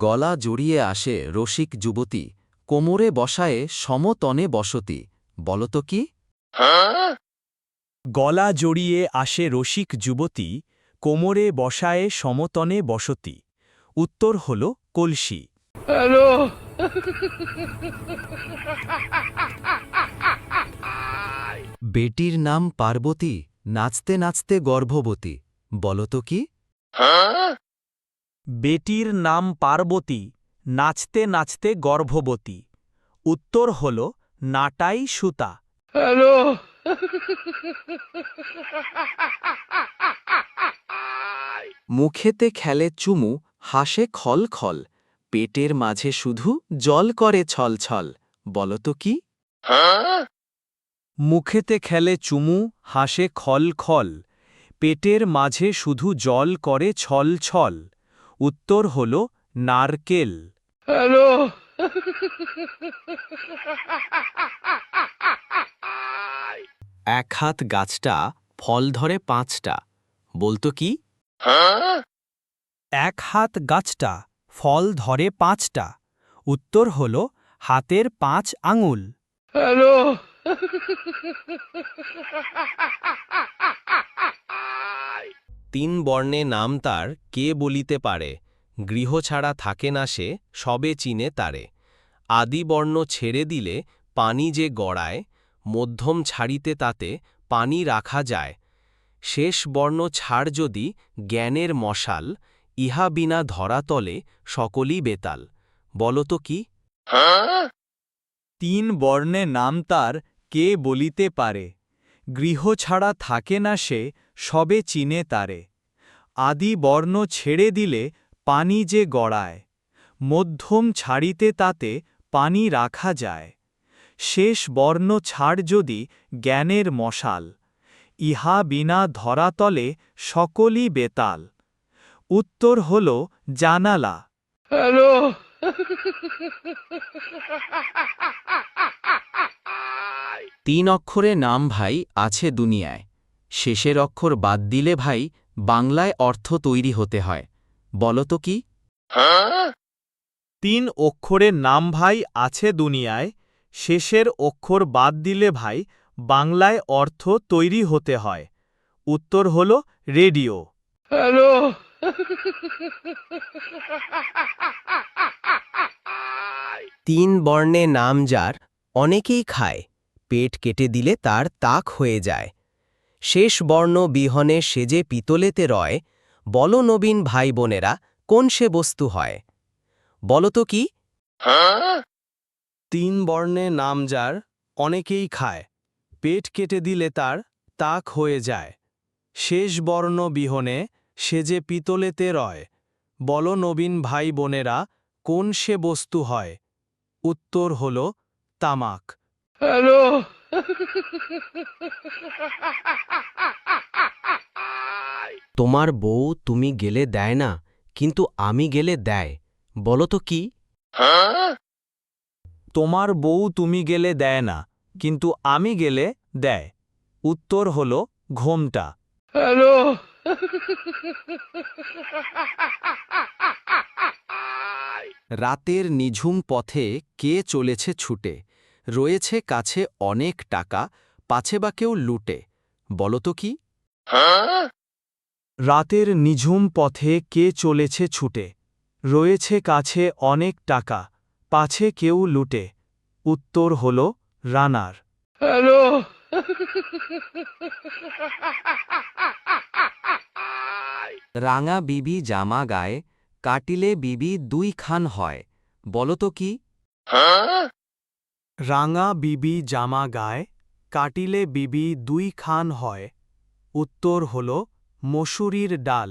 গলা জড়িয়ে আসে রসিক যুবতী, কোমরে বসায়ে সমতনে বসতি। বলতো কি? গলা জড়িয়ে আসে রসিক যুবতী, কোমরে বসায়ে সমতনে বসতি। উত্তর হল কলসি। বেটির নাম পার্বতী, নাচতে নাচতে গর্ভবতী। বলতো কি? বেটির নাম পার্বতী, নাচতে নাচতে গর্ভবতী। উত্তর হল নাটাই সুতা। মুখেতে খেলে চুমু, হাসে খল খল, পেটের মাঝে শুধু জল করে ছল ছল। বলতো কি? মুখেতে খেলে চুমু, হাসে খল খল, পেটের মাঝে শুধু জল করে ছল ছল। উত্তর হল নারকেল। এক হাত গাছটা, ফল ধরে পাঁচটা। বলতো কি? এক হাত গাছটা, ফল ধরে পাঁচটা। উত্তর হল হাতের 5 আঙুল। তিন বর্ণে নাম তার কে বলিতে পারে, গৃহ ছাড়া থাকে না সে, সবে চিনে তারে। আদি বর্ণ ছেড়ে দিলে পানি যে গড়ায়, মধ্যম ছাড়িতে তাতে পানি রাখা যায়। শেষ বর্ণ ছাড় যদি জ্ঞানের মশাল, ইহা বিনা ধরাতলে সকলই বেতাল। বলতো কি? 3 বর্ণে নাম তার কে বলিতে পারে, গৃহ ছাড়া থাকে না সে, সবে চিনে তারে। আদি বর্ণ ছেড়ে দিলে পানি যে গড়ায়, মধ্যম ছাড়িতে তাতে পানি রাখা যায়। শেষ বর্ণ ছাড় যদি জ্ঞানের মশাল, ইহা বিনা ধরাতলে সকলই বেতাল। উত্তর হল জানালা। তিন অক্ষরে নাম ভাই আছে দুনিয়ায়, শেষের অক্ষর বাদ দিলে ভাই বাংলায় অর্থ তৈরি হতে হয়। বলতো কি? 3 অক্ষরের নাম ভাই আছে দুনিয়ায়, শেষের অক্ষর বাদ দিলে ভাই বাংলায় অর্থ তৈরি হতে হয়। উত্তর হল রেডিও। তিন বর্ণে নাম যার অনেকেই খায়, পেট কেটে দিলে তার তাক হয়ে যায়। শেষ বর্ণ বিহনে সেজে পিতলেতে রয়, বল নবীন ভাই বোনেরা কোন সে বস্তু হয়। বলতো কি? 3 বর্ণে নাম যার অনেকেই খায়, পেট কেটে দিলে তার তাক হয়ে যায়। শেষ বর্ণ বিহনে সেজে পিতলেতে রয়, বল নবীন ভাই বোনেরা কোন সে বস্তু হয়। উত্তর হল তামাক। তোমার বউ তুমি গেলে দেয় না, কিন্তু আমি গেলে দেয়। বলতো কি? তোমার বউ তুমি গেলে দেয় না, কিন্তু আমি গেলে দেয়। উত্তর হল ঘোমটা। রাতের নিঝুম পথে কে চলেছে ছুটে, রয়েছে কাছে অনেক টাকা, পাছে বা কেউ লুটে। বলতো কি? রাতের নিঝুম পথে কে চলেছে ছুটে, রয়েছে কাছে অনেক টাকা, পাছে কেউ লুটে। উত্তর হল রানার। রাঙা বিবি জামা গায়ে, কাটিলে বিবি 2 খান হয়। বলতো কি? রাঙা বিবি জামা গায়ে, কাটিলে বিবি 2 খান হয়। উত্তর হল মসুরির ডাল।